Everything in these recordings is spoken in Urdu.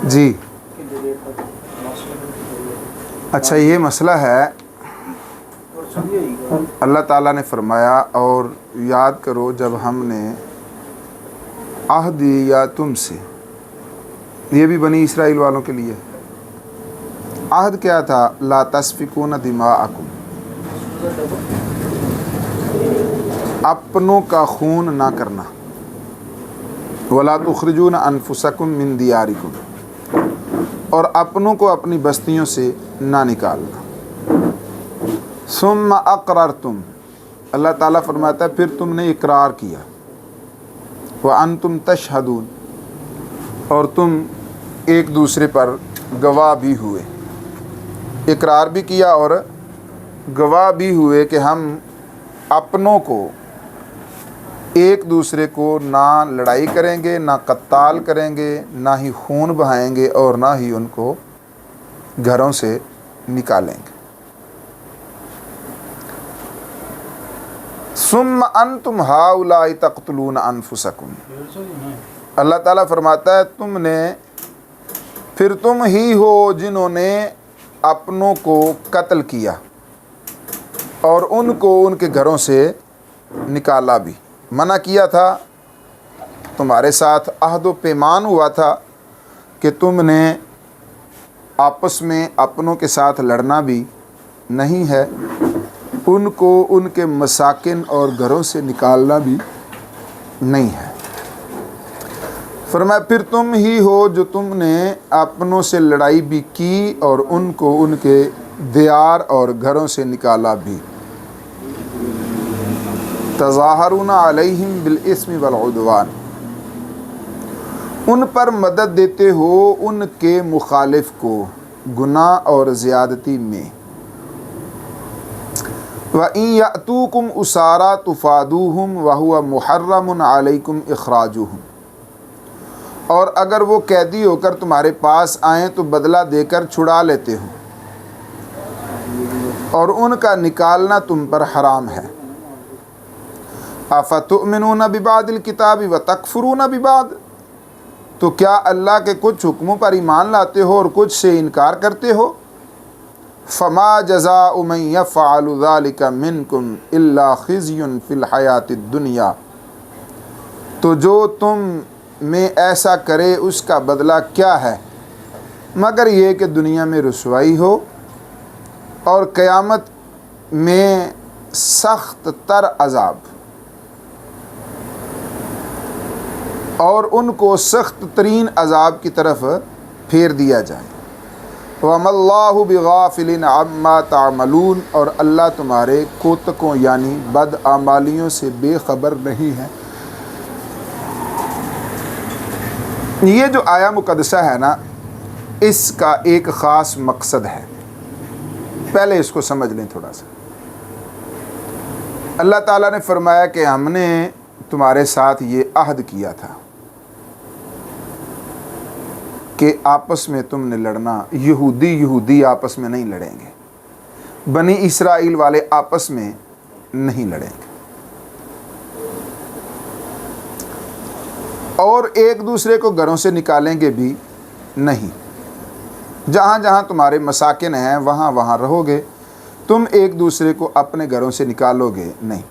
جی اچھا، یہ مسئلہ ہے. اللہ تعالیٰ نے فرمایا، اور یاد کرو جب ہم نے عہد لیا تم سے. یہ بھی بنی اسرائیل والوں کے لیے عہد کیا تھا؟ لا تسفکون دماءکم، اپنوں کا خون نہ کرنا. ولا تخرجون انفسکم من دیارکم، اور اپنوں کو اپنی بستیوں سے نہ نکالنا. ثم اقررتم، اللہ تعالیٰ فرماتا ہے پھر تم نے اقرار کیا. وانتم تشہدون، اور تم ایک دوسرے پر گواہ بھی ہوئے. اقرار بھی کیا اور گواہ بھی ہوئے کہ ہم اپنوں کو ایک دوسرے کو نہ لڑائی کریں گے، نہ قتال کریں گے، نہ ہی خون بہائیں گے، اور نہ ہی ان کو گھروں سے نکالیں گے. ثم انتم ہؤلاء تقتلون انفسکم، اللہ تعالیٰ فرماتا ہے پھر تم ہی ہو جنہوں نے اپنوں کو قتل کیا اور ان کو ان کے گھروں سے نکالا بھی. منع کیا تھا، تمہارے ساتھ عہد و پیمان ہوا تھا کہ تم نے آپس میں اپنوں کے ساتھ لڑنا بھی نہیں ہے، ان کو ان کے مساکن اور گھروں سے نکالنا بھی نہیں ہے. فرمایا پھر تم ہی ہو جو تم نے اپنوں سے لڑائی بھی کی اور ان کو ان کے دیار اور گھروں سے نکالا بھی. تظاہرون علیہم بالاسم والعدوان، ان پر مدد دیتے ہو ان کے مخالف کو گناہ اور زیادتی میں. وَإِن يَأْتُوكُمْ أُسَارَىٰ تُفَادُوهُمْ وَهُوَ مُحَرَّمٌ عَلَيْكُمْ إِخْرَاجُهُمْ، اور اگر وہ قیدی ہو کر تمہارے پاس آئیں تو بدلہ دے کر چھڑا لیتے ہو، اور ان کا نکالنا تم پر حرام ہے. أَفَتُؤْمِنُونَ بِبَعْضِ الْكِتَابِ وَتَكْفُرُونَ بِبَعْضٍ، تو کیا اللہ کے کچھ حکموں پر ایمان لاتے ہو اور کچھ سے انکار کرتے ہو؟ فما جزاء من يفعل ذلك منكم الا خزي في الحیات الدنیا، تو جو تم میں ایسا کرے اس کا بدلہ کیا ہے مگر یہ کہ دنیا میں رسوائی ہو اور قیامت میں سخت تر عذاب، اور ان کو سخت ترین عذاب کی طرف پھیر دیا جائے. وَمَا اللَّهُ بِغَافِلٍ عَمَّا تَعْمَلُونَ، اور اللہ تمہارے کوتکوں یعنی بدعمالیوں سے بے خبر نہیں ہے. یہ جو آیا مقدسہ ہے نا، اس کا ایک خاص مقصد ہے، پہلے اس کو سمجھ لیں تھوڑا سا. اللہ تعالیٰ نے فرمایا کہ ہم نے تمہارے ساتھ یہ عہد کیا تھا کہ آپس میں تم نے لڑنا، یہودی آپس میں نہیں لڑیں گے، بنی اسرائیل والے آپس میں نہیں لڑیں گے، اور ایک دوسرے کو گھروں سے نکالیں گے بھی نہیں. جہاں جہاں تمہارے مساکن ہیں وہاں وہاں رہو گے، تم ایک دوسرے کو اپنے گھروں سے نکالو گے نہیں.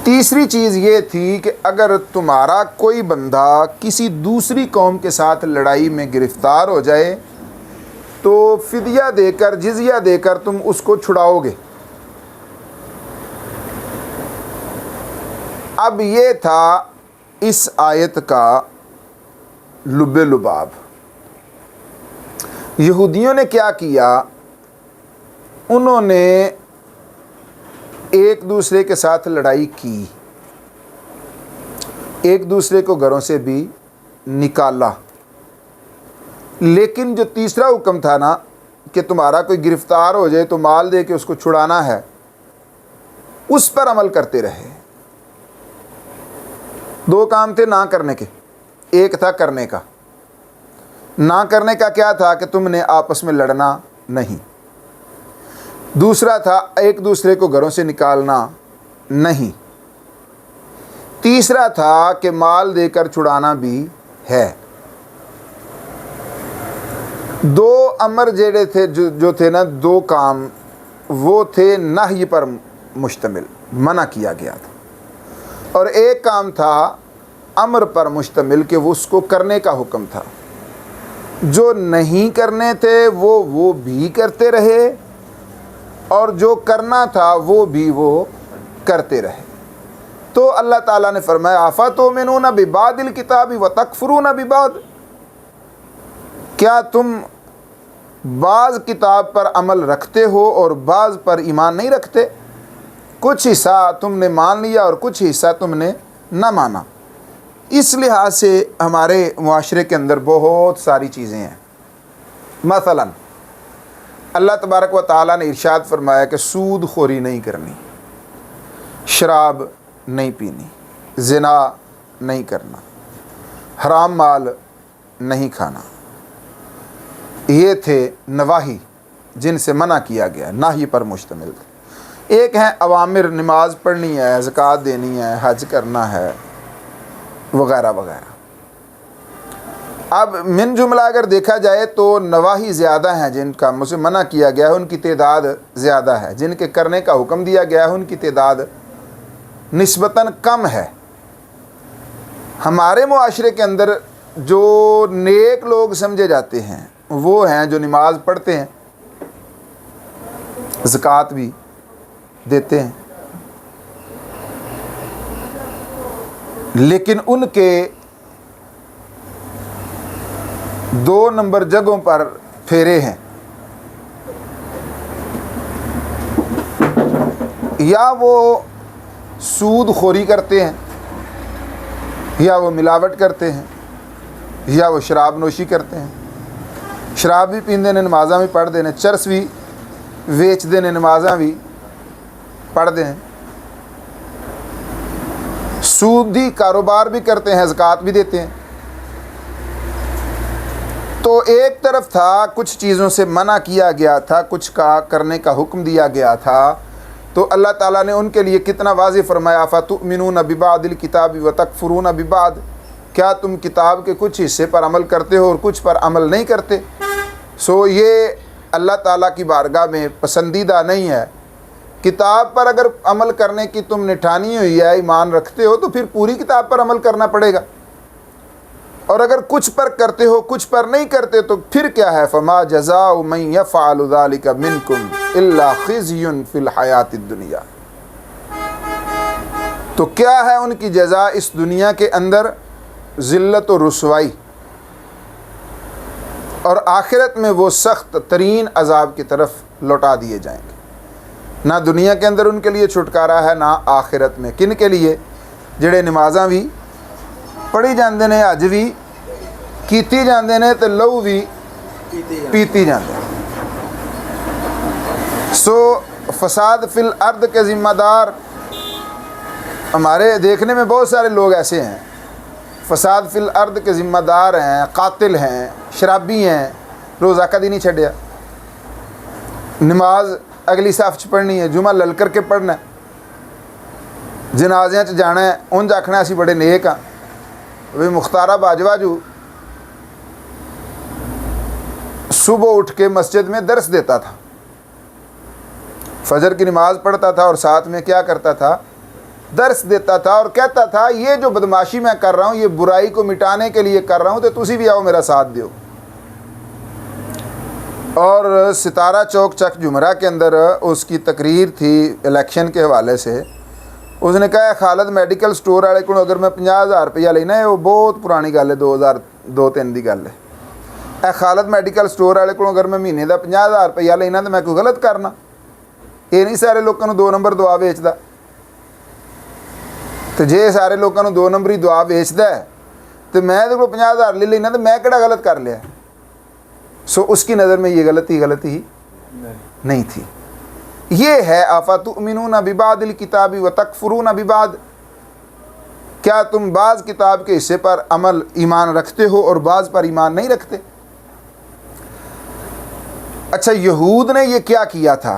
تیسری چیز یہ تھی کہ اگر تمہارا کوئی بندہ کسی دوسری قوم کے ساتھ لڑائی میں گرفتار ہو جائے تو فدیہ دے کر، جزیہ دے کر تم اس کو چھڑاؤ گے. اب یہ تھا اس آیت کا لب لباب. یہودیوں نے کیا کیا؟ انہوں نے ایک دوسرے کے ساتھ لڑائی کی، ایک دوسرے کو گھروں سے بھی نکالا، لیکن جو تیسرا حکم تھا نا کہ تمہارا کوئی گرفتار ہو جائے تو مال دے کے اس کو چھڑانا ہے، اس پر عمل کرتے رہے. دو کام تھے نہ کرنے کے، ایک تھا کرنے کا. نہ کرنے کا کیا تھا کہ تم نے آپس میں لڑنا نہیں. دوسرا تھا ایک دوسرے کو گھروں سے نکالنا نہیں، تیسرا تھا کہ مال دے کر چھڑانا بھی ہے۔ دو امر جڑے تھے جو تھے نا، دو کام وہ تھے نہی پر مشتمل، منع کیا گیا تھا، اور ایک کام تھا امر پر مشتمل کہ وہ اس کو کرنے کا حکم تھا۔ جو نہیں کرنے تھے وہ بھی کرتے رہے، اور جو کرنا تھا وہ بھی وہ کرتے رہے۔ تو اللہ تعالیٰ نے فرمایا افتؤمنون ببعض الکتاب وتکفرون ببعض، کیا تم بعض کتاب پر عمل رکھتے ہو اور بعض پر ایمان نہیں رکھتے؟ کچھ حصہ تم نے مان لیا اور کچھ حصہ تم نے نہ مانا۔ اس لحاظ سے ہمارے معاشرے کے اندر بہت ساری چیزیں ہیں۔ مثلا اللہ تبارک و تعالیٰ نے ارشاد فرمایا کہ سود خوری نہیں کرنی، شراب نہیں پینی، زنا نہیں کرنا، حرام مال نہیں کھانا۔ یہ تھے نواہی جن سے منع کیا گیا، ناہی پر مشتمل تھے۔ ایک ہیں اوامر، نماز پڑھنی ہے، زکوٰۃ دینی ہے، حج کرنا ہے، وغیرہ وغیرہ۔ اب من جملہ اگر دیکھا جائے تو نواہی زیادہ ہیں، جن کا مجھ سے منع کیا گیا ہے ان کی تعداد زیادہ ہے، جن کے کرنے کا حکم دیا گیا ہے ان کی تعداد نسبتاً کم ہے۔ ہمارے معاشرے کے اندر جو نیک لوگ سمجھے جاتے ہیں وہ ہیں جو نماز پڑھتے ہیں، زکوٰۃ بھی دیتے ہیں، لیکن ان کے 2 نمبر جگہوں پر پھیرے ہیں، یا وہ سود خوری کرتے ہیں، یا وہ ملاوٹ کرتے ہیں، یا وہ شراب نوشی کرتے ہیں۔ شراب بھی پیندے نے، نمازاں بھی پڑھ دے نے، چرس بھی ویچ دے نے، نمازاں بھی پڑھ دے ہیں، سودی کاروبار بھی کرتے ہیں، زکوٰۃ بھی دیتے ہیں۔ تو ایک طرف تھا کچھ چیزوں سے منع کیا گیا تھا، کچھ کا کرنے کا حکم دیا گیا تھا، تو اللہ تعالیٰ نے ان کے لیے کتنا واضح فرمایا افتؤمنون ببعض الکتاب وتکفرون ببعض، کیا تم کتاب کے کچھ حصے پر عمل کرتے ہو اور کچھ پر عمل نہیں کرتے؟ سو یہ اللہ تعالیٰ کی بارگاہ میں پسندیدہ نہیں ہے۔ کتاب پر اگر عمل کرنے کی تم نے ٹھانی ہوئی ہے، ایمان رکھتے ہو، تو پھر پوری کتاب پر عمل کرنا پڑے گا، اور اگر کچھ پر کرتے ہو کچھ پر نہیں کرتے تو پھر کیا ہے؟ فما جزاء من یفعل ذلک منکم الا خزی فی الحیات الدنیا، تو کیا ہے ان کی جزا اس دنیا کے اندر؟ ذلت و رسوائی، اور آخرت میں وہ سخت ترین عذاب کی طرف لوٹا دیے جائیں گے۔ نہ دنیا کے اندر ان کے لیے چھٹکارا ہے، نہ آخرت میں۔ کن کے لیے؟ جڑے نمازاں بھی پڑھی جاندے نے، حج بھی کیتی جاندے نے، تے لہو بھی پیتی جاندے ہیں۔ سو فساد فی الارض کے ذمہ دار ہمارے دیکھنے میں بہت سارے لوگ ایسے ہیں، فساد فی الارض کے ذمہ دار ہیں، قاتل ہیں، شرابی ہیں، روزہ کدی نہیں چھڈیا، نماز اگلی صف چ پڑھنی ہے، جمعہ لل کر کے پڑھنا ہے، جنازیاں چ جانا ہے، انج آکھنا اسی بڑے نیک ہاں۔ وہ مختارہ باجوہ جو صبح اٹھ کے مسجد میں درس دیتا تھا، فجر کی نماز پڑھتا تھا اور ساتھ میں کیا کرتا تھا؟ درس دیتا تھا، اور کہتا تھا یہ جو بدماشی میں کر رہا ہوں، یہ برائی کو مٹانے کے لیے کر رہا ہوں، تو تسی بھی آؤ میرا ساتھ دیو۔ اور ستارہ چوک چک جمرہ کے اندر اس کی تقریر تھی الیکشن کے حوالے سے۔ اس نے کہا خالد میڈیکل سٹور والے کو اگر میں 50,000 روپیہ لینا ہے، وہ بہت پرانی گل ہے، 2002-3 کی گل ہے، اے خالد میڈیکل سٹور والے کو اگر میں مہینے کا 50,000 روپیہ لینا تو میں کوئی غلط کرنا؟ یہ نہیں سارے لوگوں کو 2 نمبر دعا ویچتا، تو جے سارے لوگوں 2 نمبری دعا ویچتا ہے تو میں کو 50,000 لے لینا، تو میں کہڑا غلط کر لیا؟ سو اس کی نظر میں یہ غلطی ہی نہیں تھی۔ یہ ہے افتؤمنون ببعض الکتاب وتکفرون ببعض، کیا تم بعض کتاب کے حصے پر عمل ایمان رکھتے ہو اور بعض پر ایمان نہیں رکھتے؟ اچھا، یہود نے یہ کیا کیا تھا؟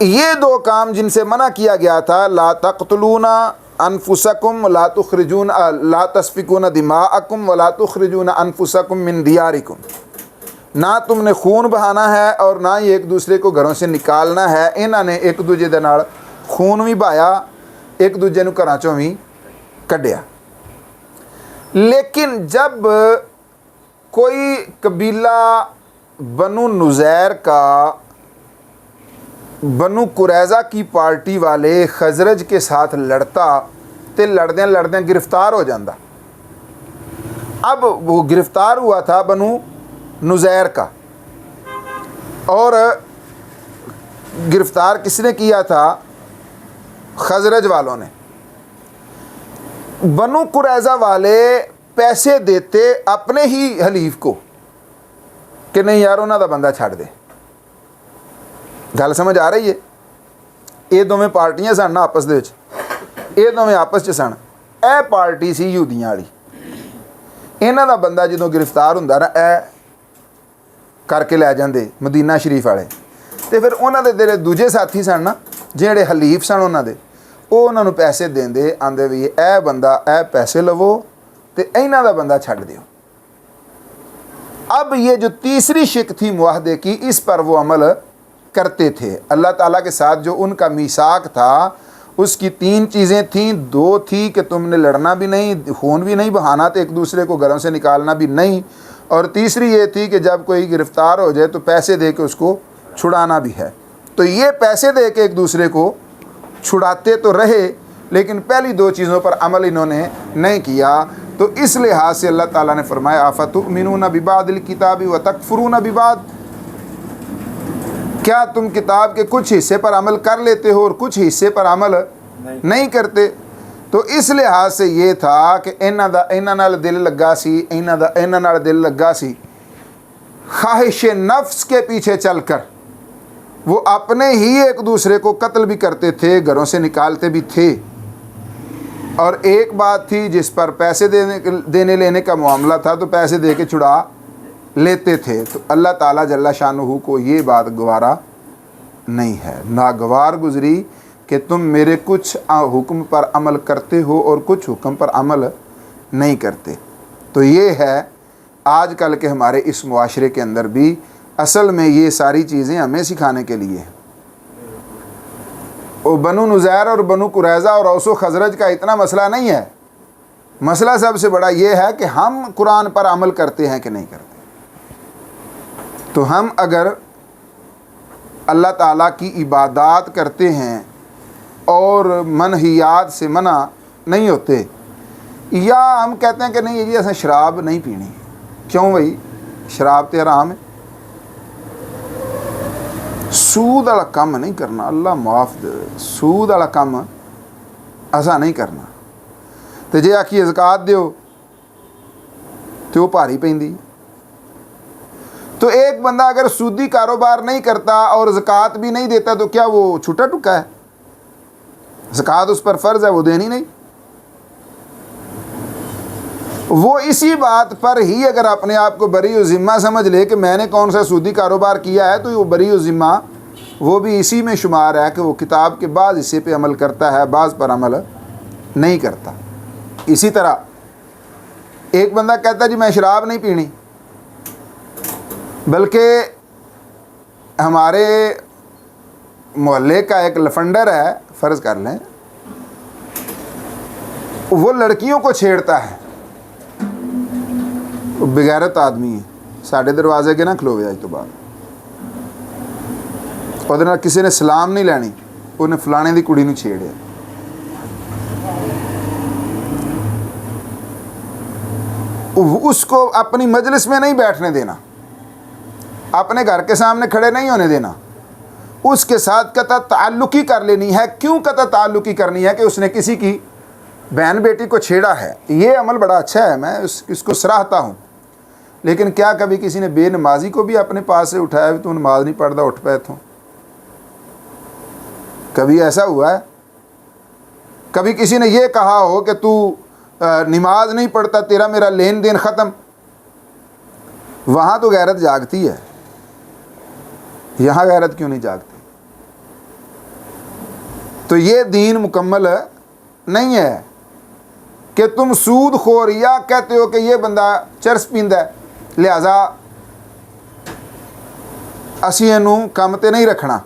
یہ دو کام جن سے منع کیا گیا تھا، لا تقتلون انفسکم لا تخرجون لا تسفکون دماءکم ولا تخرجون انفسکم من دیارکم، نہ تم نے خون بہانا ہے اور نہ ہی ایک دوسرے کو گھروں سے نکالنا ہے۔ انہوں نے ایک دوجے دے نال خون بھی بہایا، ایک دوجے نو گھراں چوں بھی کڈیا۔ لیکن جب کوئی قبیلہ بنو نزیر کا بنو قریظہ کی پارٹی والے خزرج کے ساتھ لڑتا تے لڑدیاں لڑدیاں گرفتار ہو جاندہ۔ اب وہ گرفتار ہوا تھا بنو نزیر کا، اور گرفتار کس نے کیا تھا؟ خزرج والوں نے۔ بنو قریظہ والے پیسے دیتے اپنے ہی حلیف کو کہ نہیں یار انہاں دا بندہ چھڑ دے۔ گل سمجھ آ رہی ہے؟ یہ دونوں پارٹیاں سن نا آپس دے وچ، یہ دونوں آپس چ سن۔ اے پارٹی سی یہودیاں والی، انہاں دا بندہ جدوں گرفتار ہوندا نا اے کر کے لے جاندے مدینہ شریف والے، تے پھر انہاں دے جڑے دوجے ساتھی سن نا جڑے حلیف سن انہاں دے، وہ انہاں نوں پیسے دیندے، آندے بھی اے بندہ اے پیسے لوو تے انہاں دا بندہ چھڈ دیو۔ اب یہ جو تیسری شک تھی معاہدے کی، اس پر وہ عمل کرتے تھے۔ اللہ تعالیٰ کے ساتھ جو ان کا میثاق تھا اس کی تین چیزیں تھیں، دو تھی کہ تم نے لڑنا بھی نہیں، خون بھی نہیں بہانا، تو ایک دوسرے کو گھروں سے نکالنا بھی نہیں، اور تیسری یہ تھی کہ جب کوئی گرفتار ہو جائے تو پیسے دے کے اس کو چھڑانا بھی ہے۔ تو یہ پیسے دے کے ایک دوسرے کو چھڑاتے تو رہے، لیکن پہلی دو چیزوں پر عمل انہوں نے نہیں کیا۔ تو اس لحاظ سے اللہ تعالیٰ نے فرمایا افتؤمنون ببعض الکتاب وتکفرون ببعض، کیا تم کتاب کے کچھ حصے پر عمل کر لیتے ہو اور کچھ حصے پر عمل نہیں کرتے؟ تو اس لحاظ سے یہ تھا کہ انہاں نال دل لگا سی، انہاں نال دل لگا سی، خواہش نفس کے پیچھے چل کر وہ اپنے ہی ایک دوسرے کو قتل بھی کرتے تھے، گھروں سے نکالتے بھی تھے۔ اور ایک بات تھی جس پر پیسے دینے لینے کا معاملہ تھا تو پیسے دے کے چھڑا لیتے تھے۔ تو اللہ تعالیٰ جل شانہ کو یہ بات گوارا نہیں ہے، ناگوار گزری کہ تم میرے کچھ حکم پر عمل کرتے ہو اور کچھ حکم پر عمل نہیں کرتے۔ تو یہ ہے آج کل کے ہمارے اس معاشرے کے اندر بھی اصل میں یہ ساری چیزیں ہمیں سکھانے کے لیے ہیں۔ اور بنو نزیر اور بنو قریظہ اور اوس و خزرج کا اتنا مسئلہ نہیں ہے، مسئلہ سب سے بڑا یہ ہے کہ ہم قرآن پر عمل کرتے ہیں کہ نہیں کرتے۔ تو ہم اگر اللہ تعالیٰ کی عبادات کرتے ہیں اور منہیات سے منع نہیں ہوتے، یا ہم کہتے ہیں کہ نہیں جی ایسا شراب نہیں پینی، کیوں بھائی شراب تو حرام ہے، سود والا کام نہیں کرنا، اللہ معاف دے، سود والا کام ایسا نہیں کرنا، تو جے آکھیے زکوٰۃ دیو تو وہ بھاری پیندی۔ تو ایک بندہ اگر سودی کاروبار نہیں کرتا اور زکوٰۃ بھی نہیں دیتا تو کیا وہ چھوٹا ٹکا ہے؟ زکوٰۃ اس پر فرض ہے، وہ دینی نہیں۔ وہ اسی بات پر ہی اگر اپنے آپ کو بری و ذمہ سمجھ لے کہ میں نے کون سا سودی کاروبار کیا ہے، تو وہ بری و ذمہ وہ بھی اسی میں شمار ہے کہ وہ کتاب کے بعض حصے پہ عمل کرتا ہے، بعض پر عمل نہیں کرتا۔ اسی طرح ایک بندہ کہتا ہے جی میں شراب نہیں پینی، بلکہ ہمارے محلے کا ایک لفنڈر ہے فرض کر لیں، وہ لڑکیوں کو چھیڑتا ہے، بغیرت آدمی ہے، ساڑھے دروازے کے نہ کھلوے آج تو بعد، اور کسی نے سلام نہیں لینی، انہیں فلانے دی کڑی نو چھیڑیا۔ اس کو اپنی مجلس میں نہیں بیٹھنے دینا، اپنے گھر کے سامنے کھڑے نہیں ہونے دینا، اس کے ساتھ قطع تعلقی کر لینی ہے۔ کیوں قطع تعلقی کرنی ہے؟ کہ اس نے کسی کی بہن بیٹی کو چھیڑا ہے۔ یہ عمل بڑا اچھا ہے، میں اس کو سراہتا ہوں، لیکن کیا کبھی کسی نے بے نمازی کو بھی اپنے پاس سے اٹھایا بھی تو نماز نہیں پڑھتا اٹھ پہ تو؟ کبھی ایسا ہوا ہے؟ کبھی کسی نے یہ کہا ہو کہ تو نماز نہیں پڑھتا، تیرا میرا لین دین ختم؟ وہاں تو غیرت جاگتی ہے، یہاں غیرت کیوں نہیں جاگتی؟ تو یہ دین مکمل نہیں ہے کہ تم سود خور یا کہتے ہو کہ یہ بندہ چرس پیندا ہے لہذا اسی انہوں کام تے نہیں رکھنا.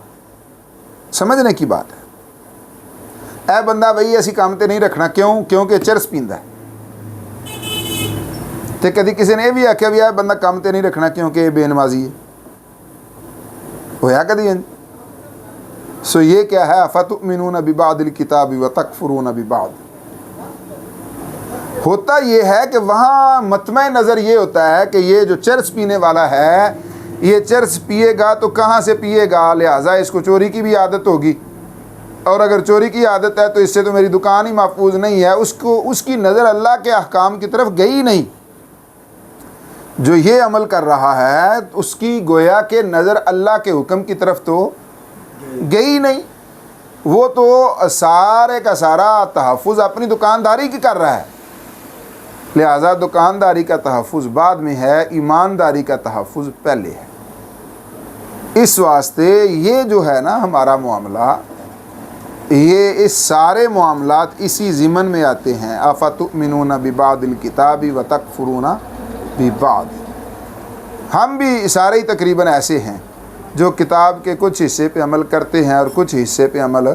سمجھنے کی بات ہے. اے بندہ بھئی اسی کام تے نہیں رکھنا کیوں؟ کیونکہ چرس پیندا ہے. تے کدی کسی نے یہ بھی آخیا بھی اے بندہ کام تے نہیں رکھنا کیونکہ یہ بے نمازی ہے؟ ہویا کدی؟ سو یہ کیا ہے؟ افتؤمنون ببعض الکتاب وتکفرون ببعض. ہوتا یہ ہے کہ وہاں مطمع نظر یہ ہوتا ہے کہ یہ جو چرس پینے والا ہے یہ چرس پیے گا تو کہاں سے پیے گا، لہٰذا اس کو چوری کی بھی عادت ہوگی، اور اگر چوری کی عادت ہے تو اس سے تو میری دکان ہی محفوظ نہیں ہے. اس کی نظر اللہ کے احکام کی طرف گئی نہیں. جو یہ عمل کر رہا ہے اس کی گویا کہ نظر اللہ کے حکم کی طرف تو گئی نہیں. وہ تو سارے کا سارا تحفظ اپنی دکانداری کی کر رہا ہے، لہذا دکانداری کا تحفظ بعد میں ہے، ایمانداری کا تحفظ پہلے ہے. اس واسطے یہ جو ہے نا ہمارا معاملہ، یہ اس سارے معاملات اسی ضمن میں آتے ہیں. افتؤمنون ببعض الکتاب وتکفرون ببعض. ہم بھی سارے تقریباً ایسے ہیں جو کتاب کے کچھ حصے پہ عمل کرتے ہیں اور کچھ حصے پہ عمل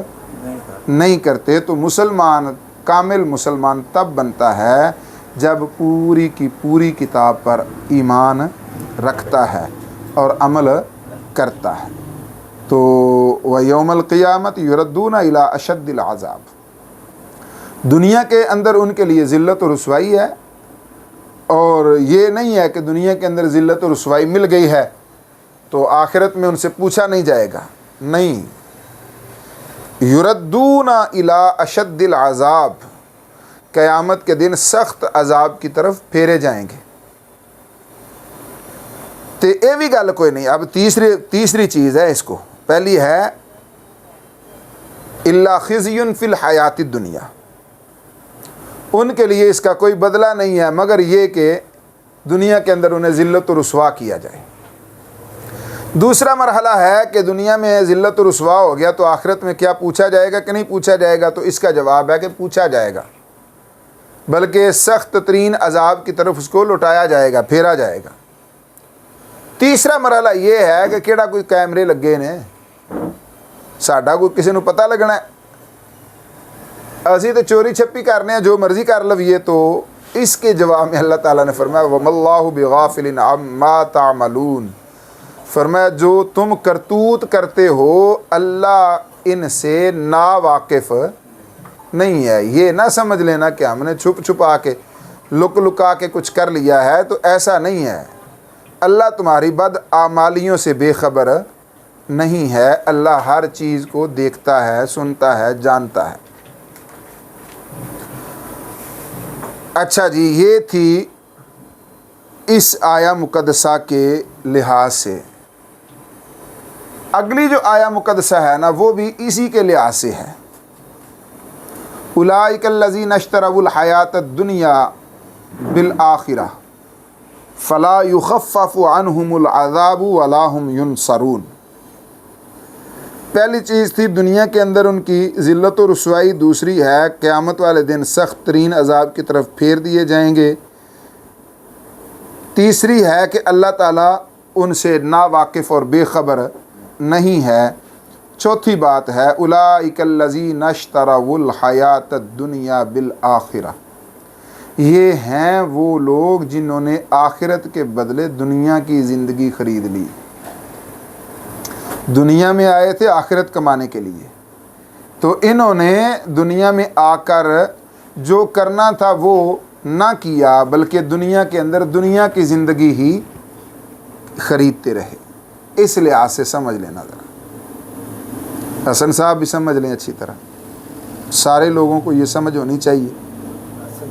نہیں کرتے. تو مسلمان کامل مسلمان تب بنتا ہے جب پوری کی پوری کتاب پر ایمان رکھتا ہے اور عمل کرتا ہے. تو وَيَوْمَ الْقِيَامَةِ يُرَدُّونَ إِلَىٰ أَشَدِّ الْعَذَابِ. دنیا کے اندر ان کے لیے ذلت و رسوائی ہے، اور یہ نہیں ہے کہ دنیا کے اندر ذلت و رسوائی مل گئی ہے تو آخرت میں ان سے پوچھا نہیں جائے گا. نہیں، یردون الی اشد العذاب، قیامت کے دن سخت عذاب کی طرف پھیرے جائیں گے. تو یہ بھی گل کوئی نہیں. اب تیسری چیز ہے اس کو. پہلی ہے الا خزی فی الحیات الدنیا، ان کے لیے اس کا کوئی بدلہ نہیں ہے مگر یہ کہ دنیا کے اندر انہیں ذلت و رسوا کیا جائے. دوسرا مرحلہ ہے کہ دنیا میں ذلت و رسوا ہو گیا تو آخرت میں کیا پوچھا جائے گا کہ نہیں پوچھا جائے گا؟ تو اس کا جواب ہے کہ پوچھا جائے گا، بلکہ سخت ترین عذاب کی طرف اس کو لوٹایا جائے گا، پھیرا جائے گا. تیسرا مرحلہ یہ ہے کہ کیڑا کوئی کیمرے لگے نے، ساڈا کوئی کسی نو پتہ لگنا ہے، اسی تو چوری چھپی کرنے ہیں جو مرضی کر لویے. تو اس کے جواب میں اللہ تعالیٰ نے فرمایا وَمَا اللَّهُ بِغَافِلٍ عَمَّا تَعْمَلُونَ. فرمایا جو تم کرتوت کرتے ہو اللہ ان سے نا واقف نہیں ہے. یہ نہ سمجھ لینا کہ ہم نے چھپ چھپا کے لکا کے کچھ کر لیا ہے، تو ایسا نہیں ہے. اللہ تمہاری بد اعمالیوں سے بے خبر نہیں ہے. اللہ ہر چیز کو دیکھتا ہے، سنتا ہے، جانتا ہے. اچھا جی، یہ تھی اس آیا مقدسہ کے لحاظ سے. اگلی جو آیا مقدسہ ہے نا وہ بھی اسی کے لحاظ سے ہے. اولئک الذین اشتروا الحیاۃ الدنیا بالآخرہ فلا یخفف عنہم العذاب ولا هم ینصرون. پہلی چیز تھی دنیا کے اندر ان کی ذلت و رسوائی. دوسری ہے قیامت والے دن سخت ترین عذاب کی طرف پھیر دیے جائیں گے. تیسری ہے کہ اللہ تعالیٰ ان سے نا واقف اور بے خبر نہیں ہے. چوتھی بات ہے اولئک الذین اشتروا الحیاۃ الدنیا بالآخرہ، یہ ہیں وہ لوگ جنہوں نے آخرت کے بدلے دنیا کی زندگی خرید لی. دنیا میں آئے تھے آخرت کمانے کے لیے، تو انہوں نے دنیا میں آ کر جو کرنا تھا وہ نہ کیا، بلکہ دنیا کے اندر دنیا کی زندگی ہی خریدتے رہے. اس لحاظ سے سمجھ لینا ذرا. حسن صاحب بھی سمجھ لیں اچھی طرح، سارے لوگوں کو یہ سمجھ ہونی چاہیے.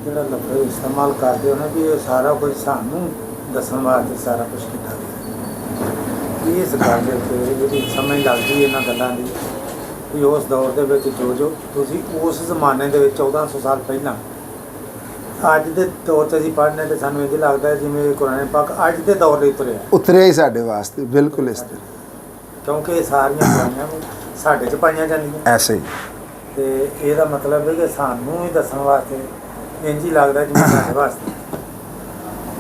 جڑا لفظ استعمال کرتے ہو نا کہ سارا کچھ سانوں دسن واسطے سارا کچھ کیتا گیا. اس گل دے تے سمجھ لگਦੀ ਇਹਨਾਂ ਗੱਲਾਂ ਦੀ کہ اس دور ਦੇ ਵਿੱਚ جو ਤੁਸੀਂ ਉਸ ਜ਼ਮਾਨੇ ਦੇ ਵਿੱਚ 1400 ਸਾਲ ਪਹਿਲਾਂ ਅੱਜ ਦੇ ਦੌਰ 'ਚ ਅਸੀਂ ਪੜ੍ਹਨੇ ਤੇ ਸਾਨੂੰ ਇਹ ਲੱਗਦਾ ਜਿਵੇਂ ਕੁਰਾਨ ਪਾਕ ਅੱਜ ਦੇ ਦੌਰ ਲਈ ਉਤਰਿਆ ਹੀ ਸਾਡੇ ਵਾਸਤੇ ਬਿਲਕੁਲ ਇਸ ਤਰ੍ਹਾਂ, ਕਿਉਂਕਿ ਸਾਰੀਆਂ ਬੁਰਾਈਆਂ ਸਾਡੇ 'ਚ ਪਾਈਆਂ ਜਾਂਦੀਆਂ. ਐਸੇ ਹੀ ਤੇ ਇਹਦਾ ਮਤਲਬ ਹੈ ਕਿ ਸਾਨੂੰ ਹੀ ਦੱਸਣ ਵਾਸਤੇ ਇੰਝ ਹੀ ਲੱਗਦਾ ਜਿਵੇਂ ਸਾਡੇ ਵਾਸਤੇ।